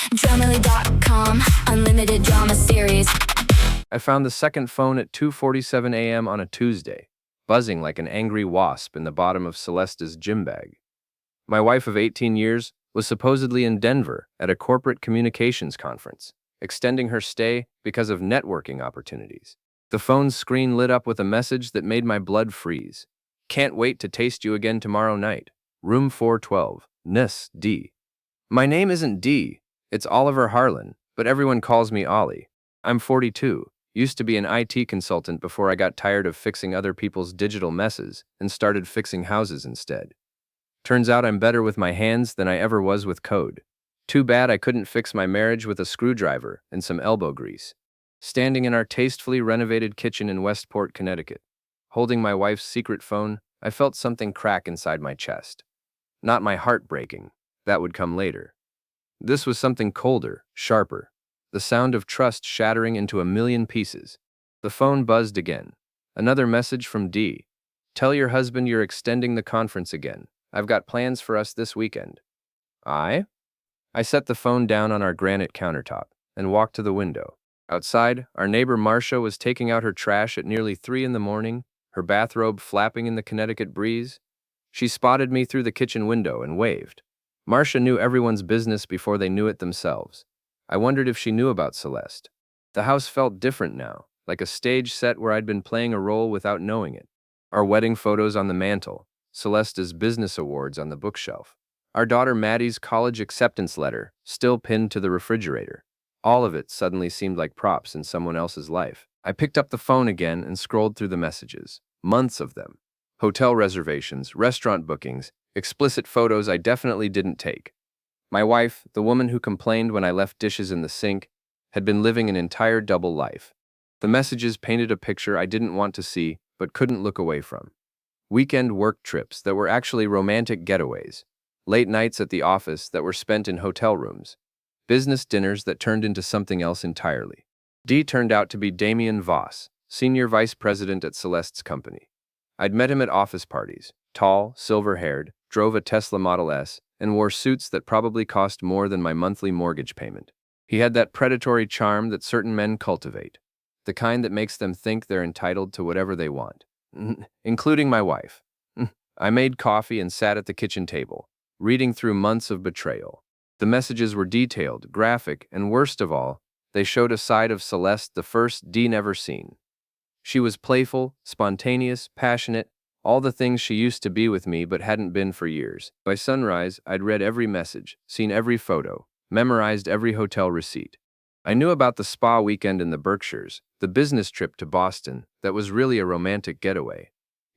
Dramily.com, unlimited drama series. I found the second phone at 2:47 a.m. on a Tuesday, buzzing like an angry wasp in the bottom of Celeste's gym bag. My wife of 18 years was supposedly in Denver at a corporate communications conference, extending her stay because of networking opportunities. The phone's screen lit up with a message that made my blood freeze. Can't wait to taste you again tomorrow night. Room 412, Nis, D. My name isn't D, it's Oliver Harlan, but everyone calls me Ollie. I'm 42, used to be an IT consultant before I got tired of fixing other people's digital messes and started fixing houses instead. Turns out I'm better with my hands than I ever was with code. Too bad I couldn't fix my marriage with a screwdriver and some elbow grease. Standing in our tastefully renovated kitchen in Westport, Connecticut, holding my wife's secret phone, I felt something crack inside my chest. Not my heart breaking. That would come later. This was something colder, sharper. The sound of trust shattering into a million pieces. The phone buzzed again. Another message from D. Tell your husband you're extending the conference again. I've got plans for us this weekend. I set the phone down on our granite countertop and walked to the window. Outside, our neighbor Marcia was taking out her trash at nearly 3 in the morning, her bathrobe flapping in the Connecticut breeze. She spotted me through the kitchen window and waved. Marcia knew everyone's business before they knew it themselves. I wondered if she knew about Celeste. The house felt different now, like a stage set where I'd been playing a role without knowing it. Our wedding photos on the mantle, Celeste's business awards on the bookshelf. Our daughter Maddie's college acceptance letter, still pinned to the refrigerator. All of it suddenly seemed like props in someone else's life. I picked up the phone again and scrolled through the messages. Months of them. Hotel reservations, restaurant bookings, explicit photos I definitely didn't take. My wife, the woman who complained when I left dishes in the sink, had been living an entire double life. The messages painted a picture I didn't want to see but couldn't look away from. Weekend work trips that were actually romantic getaways. Late nights at the office that were spent in hotel rooms. Business dinners that turned into something else entirely. D turned out to be Damien Voss, senior vice president at Celeste's company. I'd met him at office parties, tall, silver-haired, drove a Tesla Model S, and wore suits that probably cost more than my monthly mortgage payment. He had that predatory charm that certain men cultivate, the kind that makes them think they're entitled to whatever they want, including my wife. I made coffee and sat at the kitchen table, reading through months of betrayal. The messages were detailed, graphic, and worst of all, they showed a side of Celeste the first D never seen. She was playful, spontaneous, passionate, all the things she used to be with me but hadn't been for years. By sunrise, I'd read every message, seen every photo, memorized every hotel receipt. I knew about the spa weekend in the Berkshires, the business trip to Boston that was really a romantic getaway,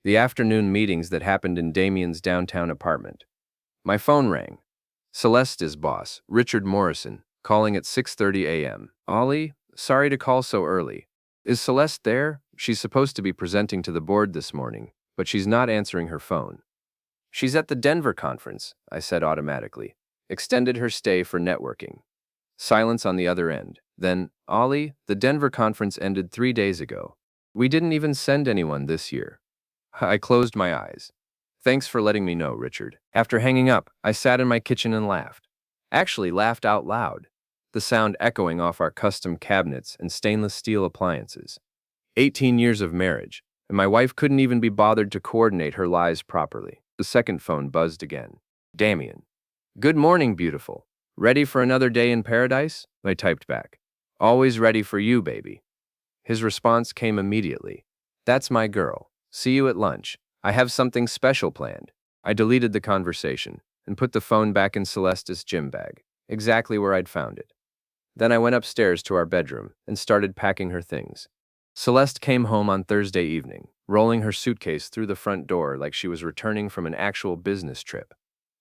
the afternoon meetings that happened in Damien's downtown apartment. My phone rang. Celeste's boss, Richard Morrison, calling at 6:30 a.m. Ollie, sorry to call so early. Is Celeste there? She's supposed to be presenting to the board this morning, but she's not answering her phone. She's at the Denver conference, I said automatically. Extended her stay for networking. Silence on the other end. Then, Ollie, the Denver conference ended 3 days ago. We didn't even send anyone this year. I closed my eyes. Thanks for letting me know, Richard. After hanging up, I sat in my kitchen and laughed. Actually laughed out loud, the sound echoing off our custom cabinets and stainless steel appliances. 18 years of marriage, and my wife couldn't even be bothered to coordinate her lies properly. The second phone buzzed again. Damien. Good morning, beautiful. Ready for another day in paradise? I typed back. Always ready for you, baby. His response came immediately. That's my girl. See you at lunch. I have something special planned. I deleted the conversation and put the phone back in Celeste's gym bag, exactly where I'd found it. Then I went upstairs to our bedroom and started packing her things. Celeste came home on Thursday evening, rolling her suitcase through the front door like she was returning from an actual business trip.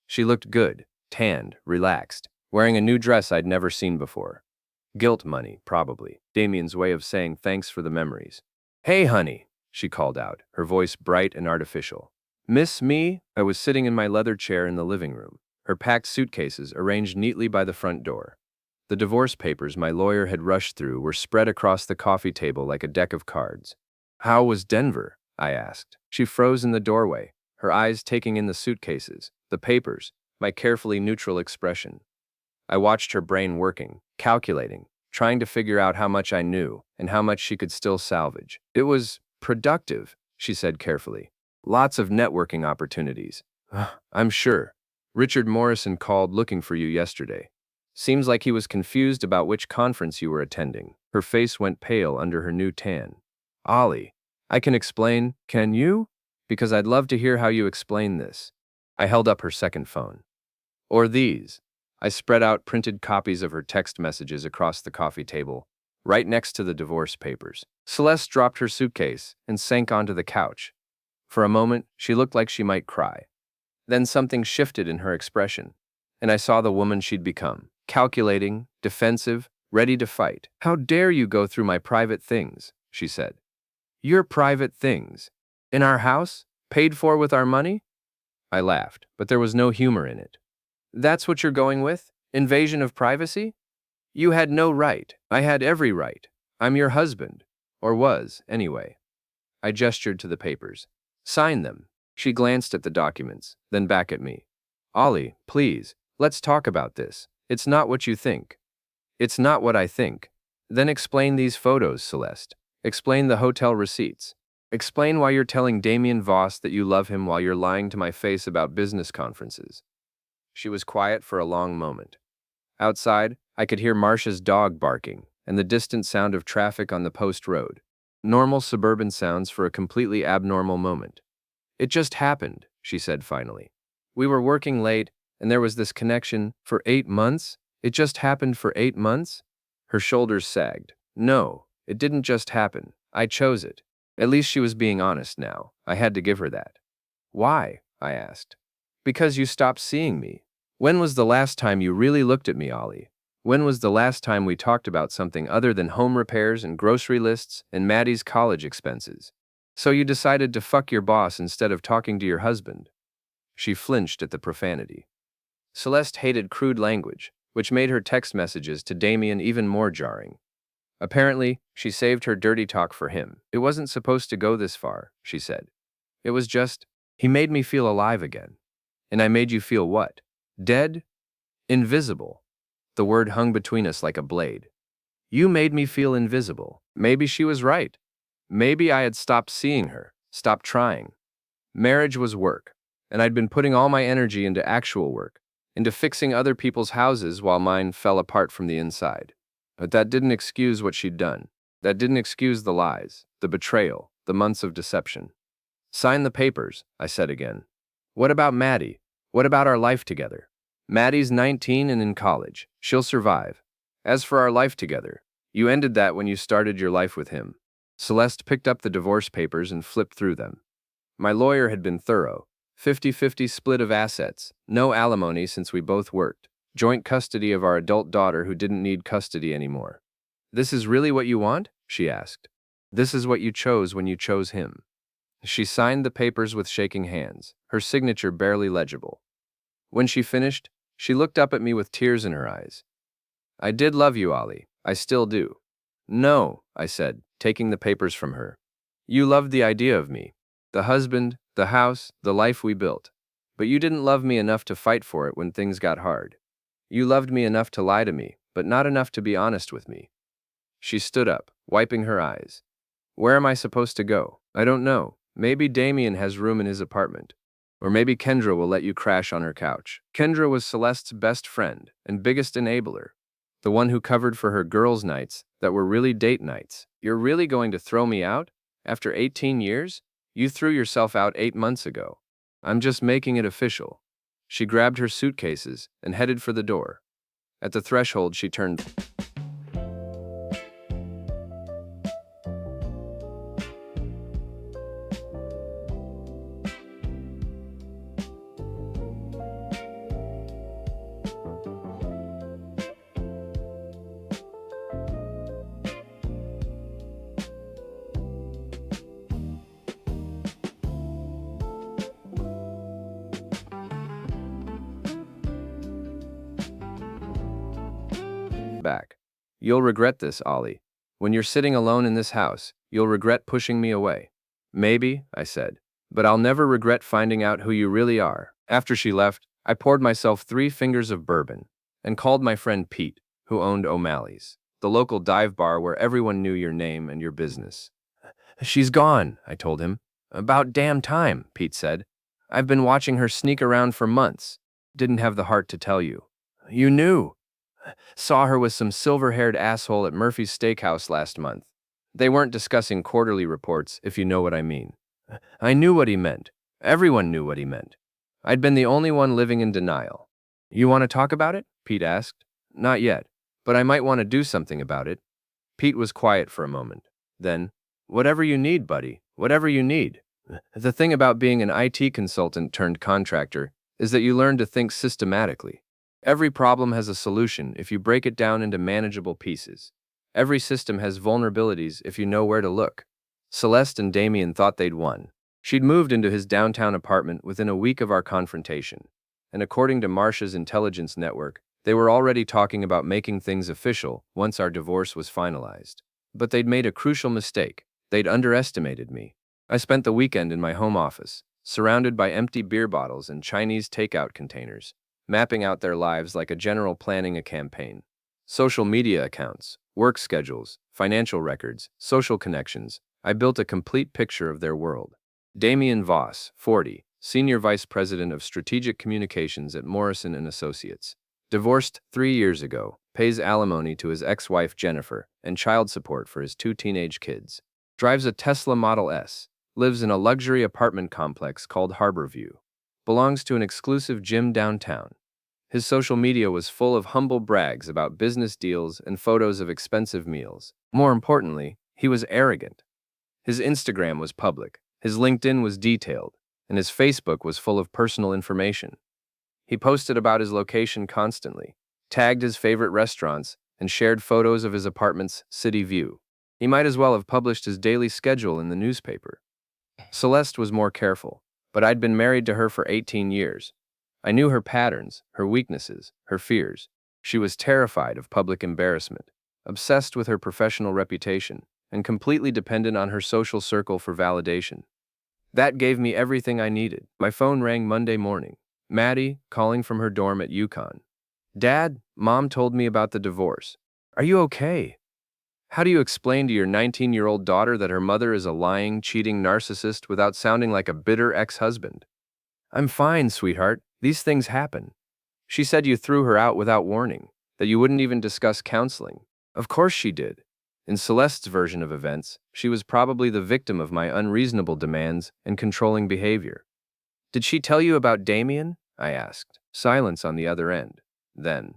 She looked good, tanned, relaxed, wearing a new dress I'd never seen before. Guilt money, probably, Damien's way of saying thanks for the memories. Hey, honey, she called out, her voice bright and artificial. Miss me? I was sitting in my leather chair in the living room, her packed suitcases arranged neatly by the front door. The divorce papers my lawyer had rushed through were spread across the coffee table like a deck of cards. How was Denver? I asked. She froze in the doorway, her eyes taking in the suitcases, the papers, my carefully neutral expression. I watched her brain working, calculating, trying to figure out how much I knew and how much she could still salvage. It was productive, she said carefully. Lots of networking opportunities. I'm sure. Richard Morrison called looking for you yesterday. Seems like he was confused about which conference you were attending. Her face went pale under her new tan. Ollie, I can explain, can you? Because I'd love to hear how you explain this. I held up her second phone. Or these. I spread out printed copies of her text messages across the coffee table, right next to the divorce papers. Celeste dropped her suitcase and sank onto the couch. For a moment, she looked like she might cry. Then something shifted in her expression, and I saw the woman she'd become. Calculating, defensive, ready to fight. How dare you go through my private things, she said. Your private things? In our house? Paid for with our money? I laughed, but there was no humor in it. That's what you're going with? Invasion of privacy? You had no right. I had every right. I'm your husband. Or was, anyway. I gestured to the papers. Sign them. She glanced at the documents, then back at me. Ollie, please, let's talk about this. It's not what you think. It's not what I think. Then explain these photos, Celeste. Explain the hotel receipts. Explain why you're telling Damien Voss that you love him while you're lying to my face about business conferences. She was quiet for a long moment. Outside, I could hear Marcia's dog barking and the distant sound of traffic on the post road. Normal suburban sounds for a completely abnormal moment. It just happened, she said finally. We were working late, and there was this connection for 8 months? It just happened for 8 months? Her shoulders sagged. No, it didn't just happen. I chose it. At least she was being honest now. I had to give her that. Why? I asked. Because you stopped seeing me. When was the last time you really looked at me, Ollie? When was the last time we talked about something other than home repairs and grocery lists and Maddie's college expenses? So you decided to fuck your boss instead of talking to your husband. She flinched at the profanity. Celeste hated crude language, which made her text messages to Damien even more jarring. Apparently, she saved her dirty talk for him. It wasn't supposed to go this far, she said. It was just, he made me feel alive again. And I made you feel what? Dead? Invisible. The word hung between us like a blade. You made me feel invisible. Maybe she was right. Maybe I had stopped seeing her, stopped trying. Marriage was work, and I'd been putting all my energy into actual work, into fixing other people's houses while mine fell apart from the inside. But that didn't excuse what she'd done. That didn't excuse the lies, the betrayal, the months of deception. Sign the papers, I said again. What about Maddie? What about our life together? Maddie's 19 and in college. She'll survive. As for our life together, you ended that when you started your life with him. Celeste picked up the divorce papers and flipped through them. My lawyer had been thorough. 50-50 split of assets, no alimony since we both worked, joint custody of our adult daughter who didn't need custody anymore. This is really what you want? She asked. This is what you chose when you chose him. She signed the papers with shaking hands, her signature barely legible. When she finished, she looked up at me with tears in her eyes. I did love you, Ollie. I still do. No, I said, taking the papers from her. You loved the idea of me. The husband, the house, the life we built. But you didn't love me enough to fight for it when things got hard. You loved me enough to lie to me, but not enough to be honest with me. She stood up, wiping her eyes. Where am I supposed to go? I don't know. Maybe Damien has room in his apartment. Or maybe Kendra will let you crash on her couch. Kendra was Celeste's best friend and biggest enabler. The one who covered for her girls' nights that were really date nights. You're really going to throw me out? After 18 years? You threw yourself out 8 months ago. I'm just making it official. She grabbed her suitcases and headed for the door. At the threshold, she turned back. You'll regret this, Ollie. When you're sitting alone in this house, you'll regret pushing me away. Maybe, I said, but I'll never regret finding out who you really are. After she left, I poured myself 3 fingers of bourbon, and called my friend Pete, who owned O'Malley's, the local dive bar where everyone knew your name and your business. She's gone, I told him. About damn time, Pete said. I've been watching her sneak around for months. Didn't have the heart to tell you. You knew. Saw her with some silver-haired asshole at Murphy's Steakhouse last month. They weren't discussing quarterly reports, if you know what I mean. I knew what he meant. Everyone knew what he meant. I'd been the only one living in denial. You want to talk about it? Pete asked. Not yet, but I might want to do something about it. Pete was quiet for a moment. Then, whatever you need, buddy, whatever you need. The thing about being an IT consultant turned contractor is that you learn to think systematically. Every problem has a solution if you break it down into manageable pieces. Every system has vulnerabilities if you know where to look. Celeste and Damien thought they'd won. She'd moved into his downtown apartment within a week of our confrontation, and according to Marcia's intelligence network, they were already talking about making things official once our divorce was finalized. But they'd made a crucial mistake. They'd underestimated me. I spent the weekend in my home office, surrounded by empty beer bottles and Chinese takeout containers, mapping out their lives like a general planning a campaign. Social media accounts, work schedules, financial records, social connections. I built a complete picture of their world. Damien Voss, 40, Senior Vice President of Strategic Communications at Morrison & Associates. Divorced 3 years ago, pays alimony to his ex-wife Jennifer and child support for his 2 teenage kids. Drives a Tesla Model S. Lives in a luxury apartment complex called Harborview. Belongs to an exclusive gym downtown. His social media was full of humble brags about business deals and photos of expensive meals. More importantly, he was arrogant. His Instagram was public, his LinkedIn was detailed, and his Facebook was full of personal information. He posted about his location constantly, tagged his favorite restaurants, and shared photos of his apartment's city view. He might as well have published his daily schedule in the newspaper. Celeste was more careful, but I'd been married to her for 18 years. I knew her patterns, her weaknesses, her fears. She was terrified of public embarrassment, obsessed with her professional reputation, and completely dependent on her social circle for validation. That gave me everything I needed. My phone rang Monday morning. Maddie, calling from her dorm at UConn. Dad, Mom told me about the divorce. Are you okay? How do you explain to your 19-year-old daughter that her mother is a lying, cheating narcissist without sounding like a bitter ex-husband? I'm fine, sweetheart. These things happen. She said you threw her out without warning, that you wouldn't even discuss counseling. Of course she did. In Celeste's version of events, she was probably the victim of my unreasonable demands and controlling behavior. Did she tell you about Damien? I asked. Silence on the other end. Then,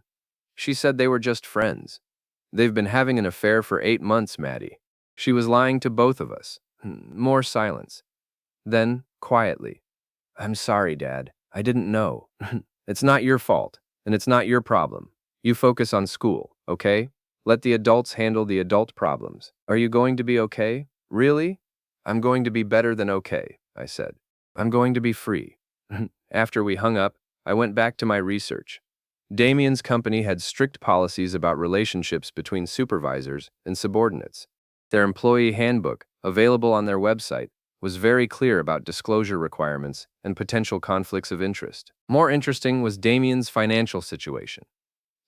she said they were just friends. They've been having an affair for 8 months, Maddie. She was lying to both of us. More silence. Then, quietly, I'm sorry, Dad. I didn't know. It's not your fault, and it's not your problem. You focus on school, okay? Let the adults handle the adult problems. Are you going to be okay? Really? I'm going to be better than okay, I said. I'm going to be free. After we hung up, I went back to my research. Damien's company had strict policies about relationships between supervisors and subordinates. Their employee handbook, available on their website, was very clear about disclosure requirements and potential conflicts of interest. More interesting was Damien's financial situation.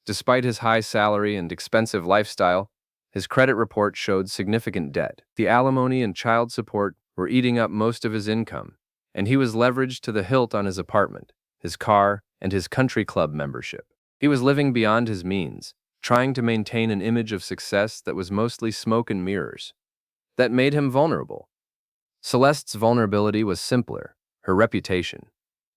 Despite his high salary and expensive lifestyle, his credit report showed significant debt. The alimony and child support were eating up most of his income, and he was leveraged to the hilt on his apartment, his car, and his country club membership. He was living beyond his means, trying to maintain an image of success that was mostly smoke and mirrors. That made him vulnerable. Celeste's vulnerability was simpler, her reputation.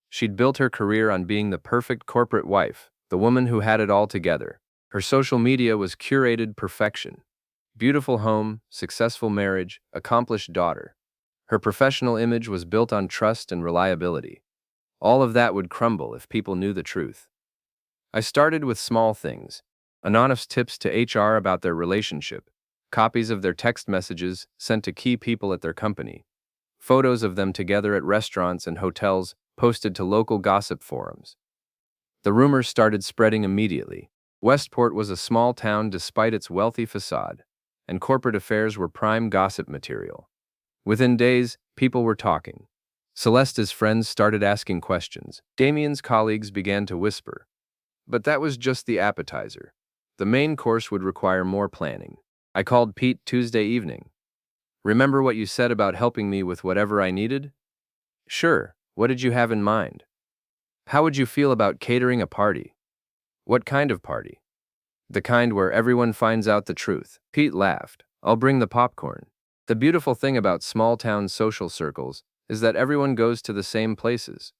She'd built her career on being the perfect corporate wife, the woman who had it all together. Her social media was curated perfection. Beautiful home, successful marriage, accomplished daughter. Her professional image was built on trust and reliability. All of that would crumble if people knew the truth. I started with small things. Anonymous tips to HR about their relationship, copies of their text messages sent to key people at their company, photos of them together at restaurants and hotels posted to local gossip forums. The rumors started spreading immediately. Westport was a small town despite its wealthy facade, and corporate affairs were prime gossip material. Within days, people were talking. Celeste's friends started asking questions. Damien's colleagues began to whisper. But that was just the appetizer. The main course would require more planning. I called Pete Tuesday evening. Remember what you said about helping me with whatever I needed? Sure. What did you have in mind? How would you feel about catering a party? What kind of party? The kind where everyone finds out the truth. Pete laughed. I'll bring the popcorn. The beautiful thing about small-town social circles is that everyone goes to the same places.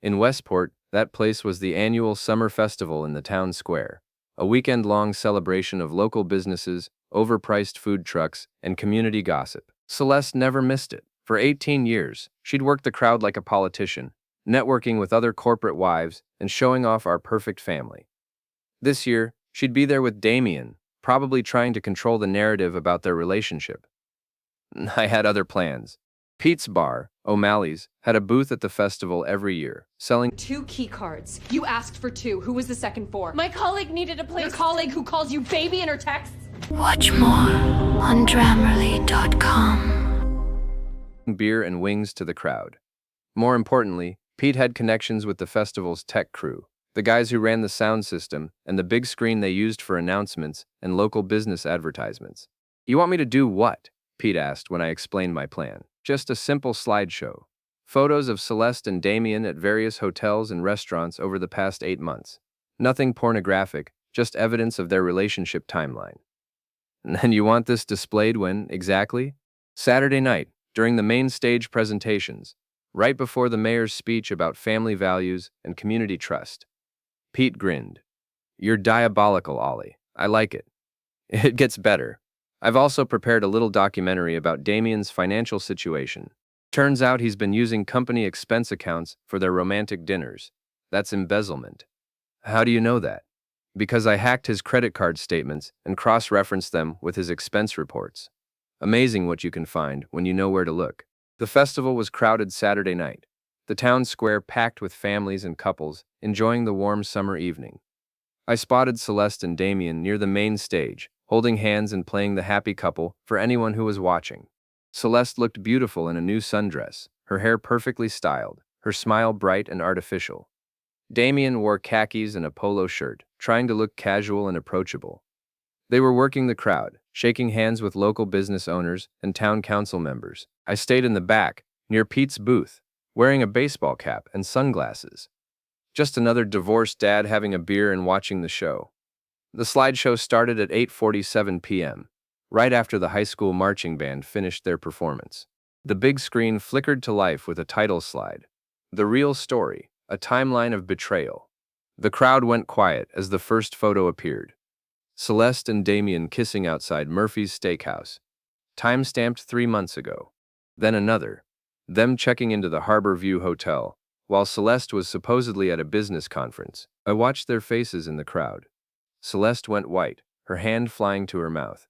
In Westport, that place was the annual summer festival in the town square, a weekend-long celebration of local businesses, overpriced food trucks, and community gossip. Celeste never missed it. For 18 years, she'd worked the crowd like a politician, networking with other corporate wives and showing off our perfect family. This year, she'd be there with Damien, probably trying to control the narrative about their relationship. I had other plans. Pete's Bar, O'Malley's, had a booth at the festival every year, selling 2 key cards. You asked for 2. Who was the second for? My colleague needed a place. Your colleague who calls you baby in her texts? Watch more on Grammarly.com. beer and wings to the crowd. More importantly, Pete had connections with the festival's tech crew, the guys who ran the sound system and the big screen they used for announcements and local business advertisements. You want me to do what? Pete asked when I explained my plan. Just a simple slideshow. Photos of Celeste and Damien at various hotels and restaurants over the past 8 months. Nothing pornographic, just evidence of their relationship timeline. And you want this displayed when, exactly? Saturday night, during the main stage presentations, right before the mayor's speech about family values and community trust. Pete grinned. You're diabolical, Ollie. I like it. It gets better. I've also prepared a little documentary about Damien's financial situation. Turns out he's been using company expense accounts for their romantic dinners. That's embezzlement. How do you know that? Because I hacked his credit card statements and cross-referenced them with his expense reports. Amazing what you can find when you know where to look. The festival was crowded Saturday night. The town square packed with families and couples enjoying the warm summer evening. I spotted Celeste and Damien near the main stage, holding hands and playing the happy couple for anyone who was watching. Celeste looked beautiful in a new sundress, her hair perfectly styled, her smile bright and artificial. Damien wore khakis and a polo shirt, trying to look casual and approachable. They were working the crowd, shaking hands with local business owners and town council members. I stayed in the back, near Pete's booth, wearing a baseball cap and sunglasses. Just another divorced dad having a beer and watching the show. The slideshow started at 8:47 p.m., right after the high school marching band finished their performance. The big screen flickered to life with a title slide. The Real Story, a timeline of betrayal. The crowd went quiet as the first photo appeared. Celeste and Damien kissing outside Murphy's Steakhouse. Time-stamped 3 months ago. Then another. Them checking into the Harbor View Hotel, while Celeste was supposedly at a business conference. I watched their faces in the crowd. Celeste went white, her hand flying to her mouth.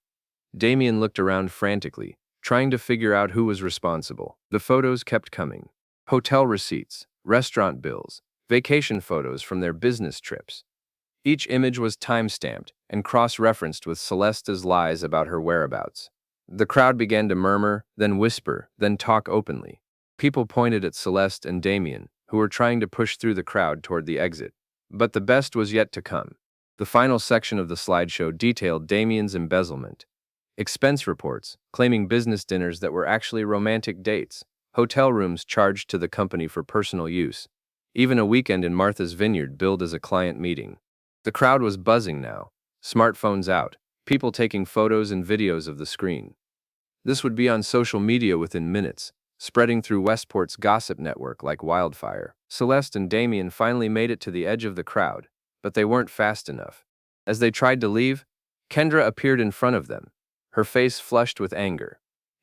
Damien looked around frantically, trying to figure out who was responsible. The photos kept coming. Hotel receipts, restaurant bills, vacation photos from their business trips. Each image was time-stamped and cross-referenced with Celeste's lies about her whereabouts. The crowd began to murmur, then whisper, then talk openly. People pointed at Celeste and Damien, who were trying to push through the crowd toward the exit. But the best was yet to come. The final section of the slideshow detailed Damien's embezzlement. Expense reports, claiming business dinners that were actually romantic dates, hotel rooms charged to the company for personal use. Even a weekend in Martha's Vineyard billed as a client meeting. The crowd was buzzing now, smartphones out, people taking photos and videos of the screen. This would be on social media within minutes, spreading through Westport's gossip network like wildfire. Celeste and Damien finally made it to the edge of the crowd, but they weren't fast enough. As they tried to leave, Kendra appeared in front of them, her face flushed with anger.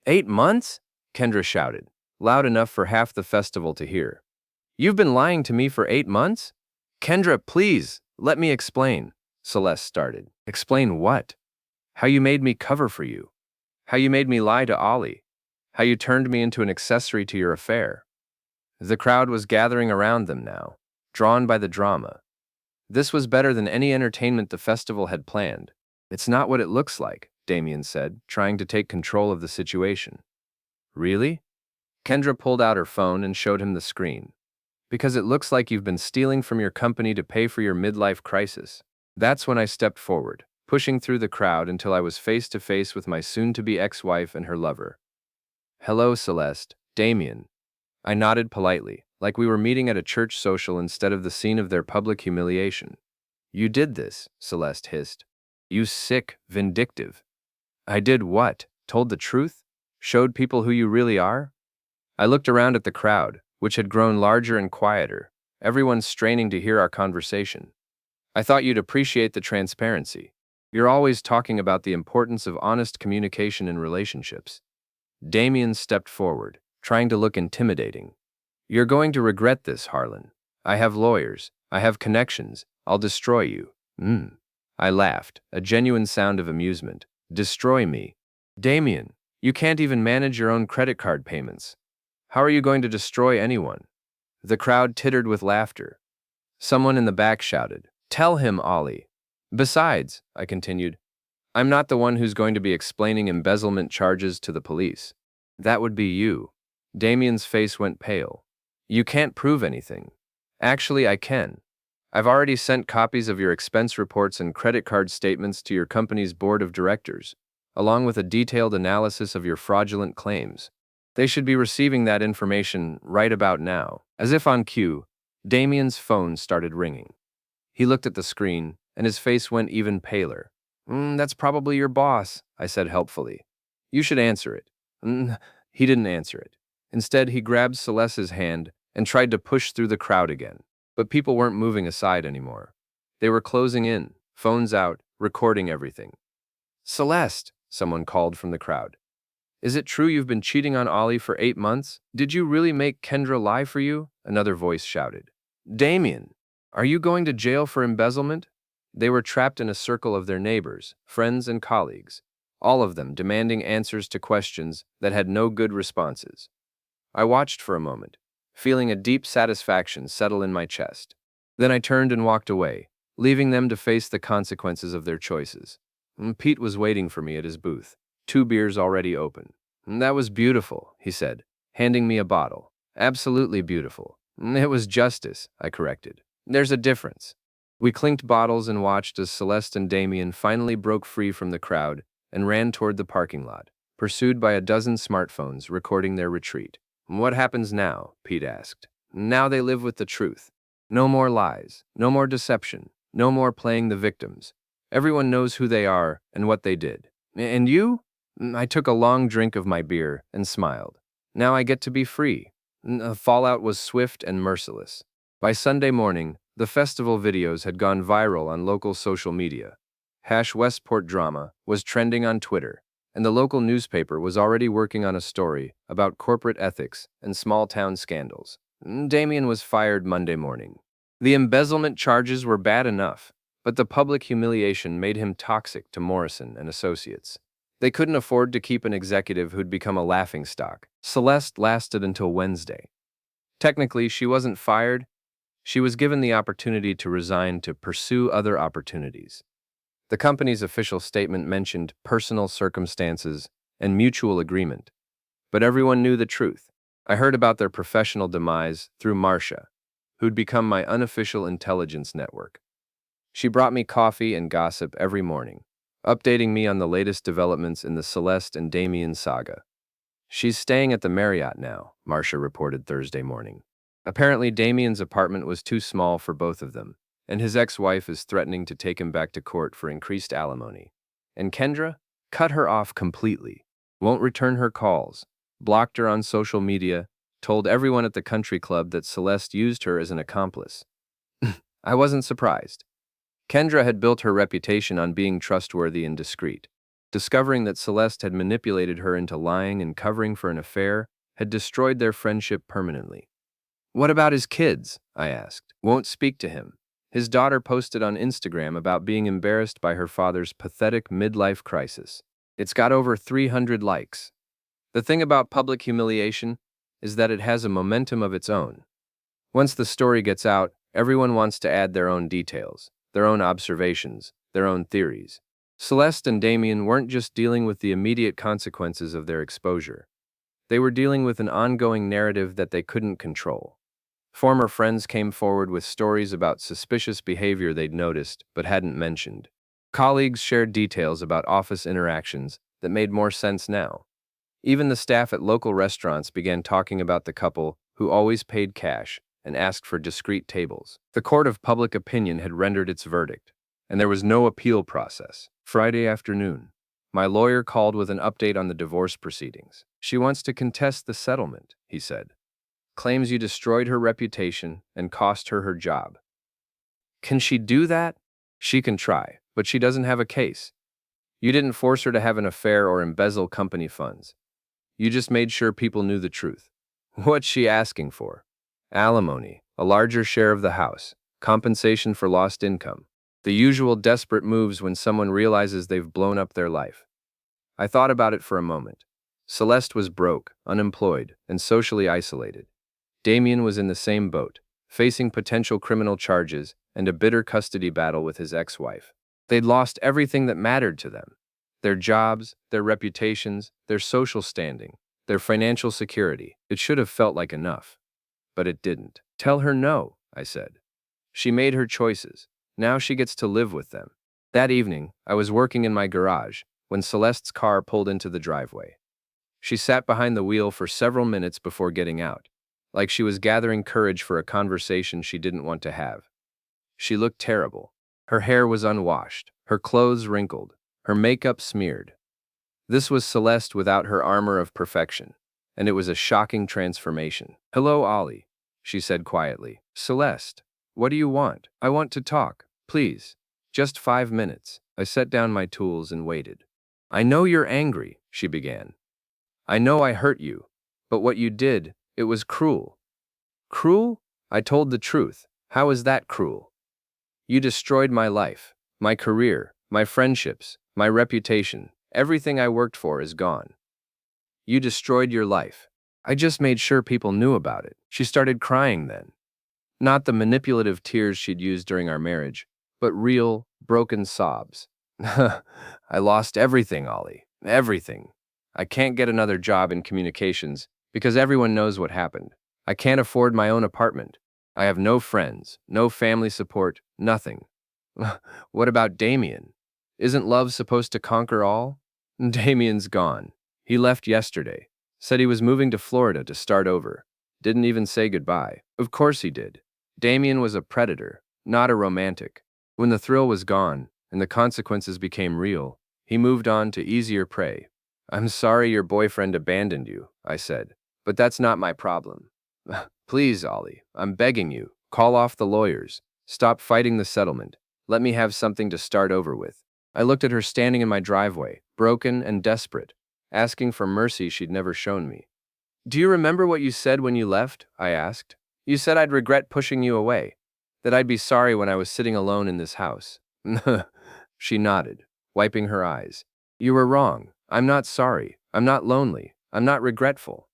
8 months? Kendra shouted, loud enough for half the festival to hear. You've been lying to me for 8 months? Kendra, please, let me explain, Celeste started. Explain what? How you made me cover for you. How you made me lie to Ollie. How you turned me into an accessory to your affair. The crowd was gathering around them now, drawn by the drama. This was better than any entertainment the festival had planned. It's not what it looks like, Damien said, trying to take control of the situation. Really? Kendra pulled out her phone and showed him the screen. Because it looks like you've been stealing from your company to pay for your midlife crisis. That's when I stepped forward, pushing through the crowd until I was face to face with my soon-to-be ex-wife and her lover. Hello, Celeste. Damien. I nodded politely, like we were meeting at a church social instead of the scene of their public humiliation. You did this, Celeste hissed. You sick, vindictive. I did what? Told the truth? Showed people who you really are? I looked around at the crowd, which had grown larger and quieter, everyone straining to hear our conversation. I thought you'd appreciate the transparency. You're always talking about the importance of honest communication in relationships. Damien stepped forward, trying to look intimidating. You're going to regret this, Harlan. I have lawyers. I have connections. I'll destroy you. I laughed, a genuine sound of amusement. Destroy me. Damien, you can't even manage your own credit card payments. How are you going to destroy anyone? The crowd tittered with laughter. Someone in the back shouted, Tell him, Ollie. Besides, I continued, I'm not the one who's going to be explaining embezzlement charges to the police. That would be you. Damien's face went pale. You can't prove anything. Actually, I can. I've already sent copies of your expense reports and credit card statements to your company's board of directors, along with a detailed analysis of your fraudulent claims. They should be receiving that information right about now. As if on cue, Damien's phone started ringing. He looked at the screen, and his face went even paler. That's probably your boss, I said helpfully. You should answer it. He didn't answer it. Instead, he grabbed Celeste's hand and tried to push through the crowd again. But people weren't moving aside anymore. They were closing in, phones out, recording everything. Celeste, someone called from the crowd. Is it true you've been cheating on Ollie for 8 months? Did you really make Kendra lie for you? Another voice shouted. Damien, are you going to jail for embezzlement? They were trapped in a circle of their neighbors, friends, and colleagues, all of them demanding answers to questions that had no good responses. I watched for a moment, feeling a deep satisfaction settle in my chest. Then I turned and walked away, leaving them to face the consequences of their choices. Pete was waiting for me at his booth, 2 beers already open. That was beautiful, he said, handing me a bottle. Absolutely beautiful. It was justice, I corrected. There's a difference. We clinked bottles and watched as Celeste and Damien finally broke free from the crowd and ran toward the parking lot, pursued by a dozen smartphones recording their retreat. What happens now? Pete asked. Now they live with the truth. No more lies, no more deception, no more playing the victims. Everyone knows who they are and what they did. And you? I took a long drink of my beer and smiled. Now I get to be free. The fallout was swift and merciless. By Sunday morning, the festival videos had gone viral on local social media. #Westport Drama was trending on Twitter, and the local newspaper was already working on a story about corporate ethics and small-town scandals. Damien was fired Monday morning. The embezzlement charges were bad enough, but the public humiliation made him toxic to Morrison and Associates. They couldn't afford to keep an executive who'd become a laughingstock. Celeste lasted until Wednesday. Technically, she wasn't fired. She was given the opportunity to resign to pursue other opportunities. The company's official statement mentioned personal circumstances and mutual agreement. But everyone knew the truth. I heard about their professional demise through Marcia, who'd become my unofficial intelligence network. She brought me coffee and gossip every morning, updating me on the latest developments in the Celeste and Damien saga. She's staying at the Marriott now, Marcia reported Thursday morning. Apparently, Damien's apartment was too small for both of them, and his ex-wife is threatening to take him back to court for increased alimony. And Kendra? Cut her off completely. Won't return her calls. Blocked her on social media. Told everyone at the country club that Celeste used her as an accomplice. I wasn't surprised. Kendra had built her reputation on being trustworthy and discreet. Discovering that Celeste had manipulated her into lying and covering for an affair had destroyed their friendship permanently. What about his kids? I asked. Won't speak to him. His daughter posted on Instagram about being embarrassed by her father's pathetic midlife crisis. It's got over 300 likes. The thing about public humiliation is that it has a momentum of its own. Once the story gets out, everyone wants to add their own details, their own observations, their own theories. Celeste and Damien weren't just dealing with the immediate consequences of their exposure. They were dealing with an ongoing narrative that they couldn't control. Former friends came forward with stories about suspicious behavior they'd noticed but hadn't mentioned. Colleagues shared details about office interactions that made more sense now. Even the staff at local restaurants began talking about the couple who always paid cash and asked for discreet tables. The court of public opinion had rendered its verdict, and there was no appeal process. Friday afternoon, my lawyer called with an update on the divorce proceedings. She wants to contest the settlement, he said. Claims you destroyed her reputation and cost her her job. Can she do that? She can try, but she doesn't have a case. You didn't force her to have an affair or embezzle company funds. You just made sure people knew the truth. What's she asking for? Alimony, a larger share of the house, compensation for lost income. The usual desperate moves when someone realizes they've blown up their life. I thought about it for a moment. Celeste was broke, unemployed, and socially isolated. Damien was in the same boat, facing potential criminal charges and a bitter custody battle with his ex-wife. They'd lost everything that mattered to them. Their jobs, their reputations, their social standing, their financial security. It should have felt like enough. But it didn't. Tell her no, I said. She made her choices. Now she gets to live with them. That evening, I was working in my garage when Celeste's car pulled into the driveway. She sat behind the wheel for several minutes before getting out, like she was gathering courage for a conversation she didn't want to have. She looked terrible. Her hair was unwashed, her clothes wrinkled, her makeup smeared. This was Celeste without her armor of perfection, and it was a shocking transformation. "Hello, Ollie," she said quietly. "Celeste, what do you want?" "I want to talk, please. Just 5 minutes." I set down my tools and waited. "I know you're angry," she began. "I know I hurt you, but what you did, it was cruel." "Cruel?" I told the truth. "How is that cruel?" "You destroyed my life, my career, my friendships, my reputation. Everything I worked for is gone. You destroyed your life. I just made sure people knew about it." She started crying then. Not the manipulative tears she'd used during our marriage, but real, broken sobs. "I lost everything, Ollie. Everything. I can't get another job in communications because everyone knows what happened. I can't afford my own apartment. I have no friends, no family support, nothing." "What about Damien? Isn't love supposed to conquer all?" "Damien's gone. He left yesterday. Said he was moving to Florida to start over. Didn't even say goodbye." "Of course he did. Damien was a predator, not a romantic. When the thrill was gone and the consequences became real, he moved on to easier prey." "I'm sorry your boyfriend abandoned you," I said, "but that's not my problem." "Please, Ollie, I'm begging you, call off the lawyers. Stop fighting the settlement. Let me have something to start over with." I looked at her standing in my driveway, broken and desperate, asking for mercy she'd never shown me. "Do you remember what you said when you left?" I asked. "You said I'd regret pushing you away, that I'd be sorry when I was sitting alone in this house." She nodded, wiping her eyes. "You were wrong. I'm not sorry. I'm not lonely. I'm not regretful."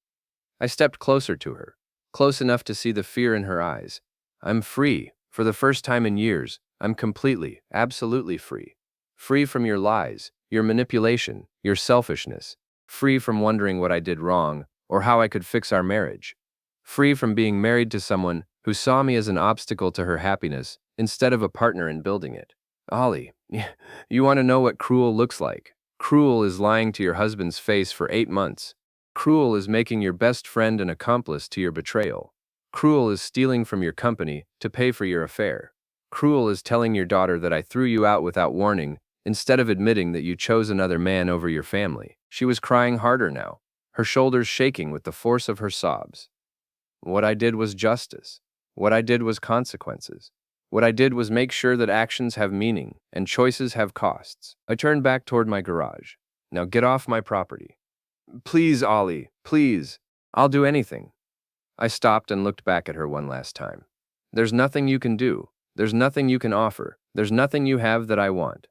I stepped closer to her, close enough to see the fear in her eyes. "I'm free. For the first time in years, I'm completely, absolutely free. Free from your lies, your manipulation, your selfishness. Free from wondering what I did wrong or how I could fix our marriage. Free from being married to someone who saw me as an obstacle to her happiness instead of a partner in building it." "Ollie, you want to know what cruel looks like? Cruel is lying to your husband's face for 8 months. Cruel is making your best friend an accomplice to your betrayal. Cruel is stealing from your company to pay for your affair. Cruel is telling your daughter that I threw you out without warning instead of admitting that you chose another man over your family." She was crying harder now, her shoulders shaking with the force of her sobs. "What I did was justice. What I did was consequences. What I did was make sure that actions have meaning and choices have costs." I turned back toward my garage. "Now get off my property." "Please, Ollie, please. I'll do anything." I stopped and looked back at her one last time. "There's nothing you can do. There's nothing you can offer. There's nothing you have that I want."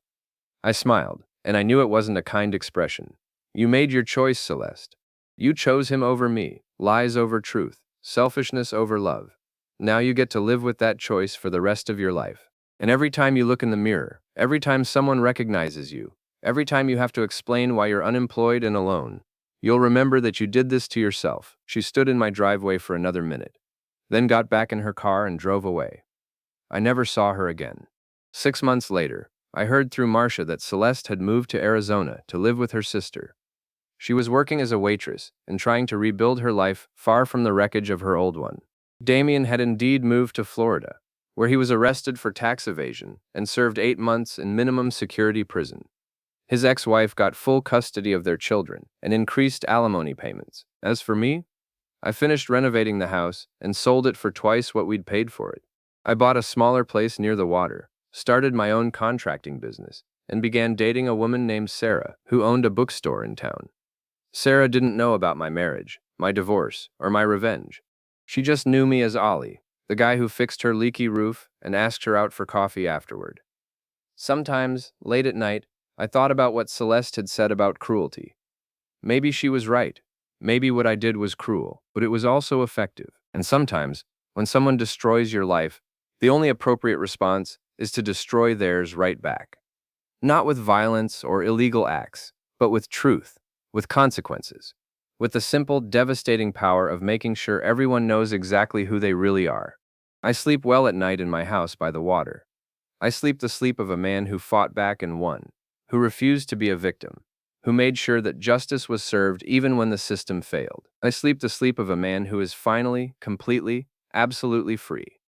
I smiled, and I knew it wasn't a kind expression. "You made your choice, Celeste. You chose him over me, lies over truth, selfishness over love. Now you get to live with that choice for the rest of your life. And every time you look in the mirror, every time someone recognizes you, every time you have to explain why you're unemployed and alone, you'll remember that you did this to yourself." She stood in my driveway for another minute. then got back in her car and drove away. I never saw her again. 6 months later, I heard through Marcia that Celeste had moved to Arizona to live with her sister. She was working as a waitress and trying to rebuild her life far from the wreckage of her old one. Damien had indeed moved to Florida, where he was arrested for tax evasion and served 8 months in minimum security prison. His ex-wife got full custody of their children and increased alimony payments. As for me, I finished renovating the house and sold it for twice what we'd paid for it. I bought a smaller place near the water, started my own contracting business, and began dating a woman named Sarah who owned a bookstore in town. Sarah didn't know about my marriage, my divorce, or my revenge. She just knew me as Ollie, the guy who fixed her leaky roof and asked her out for coffee afterward. Sometimes, late at night, I thought about what Celeste had said about cruelty. Maybe she was right. Maybe what I did was cruel, but it was also effective. And sometimes, when someone destroys your life, the only appropriate response is to destroy theirs right back. Not with violence or illegal acts, but with truth, with consequences, with the simple, devastating power of making sure everyone knows exactly who they really are. I sleep well at night in my house by the water. I sleep the sleep of a man who fought back and won, who refused to be a victim, who made sure that justice was served even when the system failed. I sleep the sleep of a man who is finally, completely, absolutely free.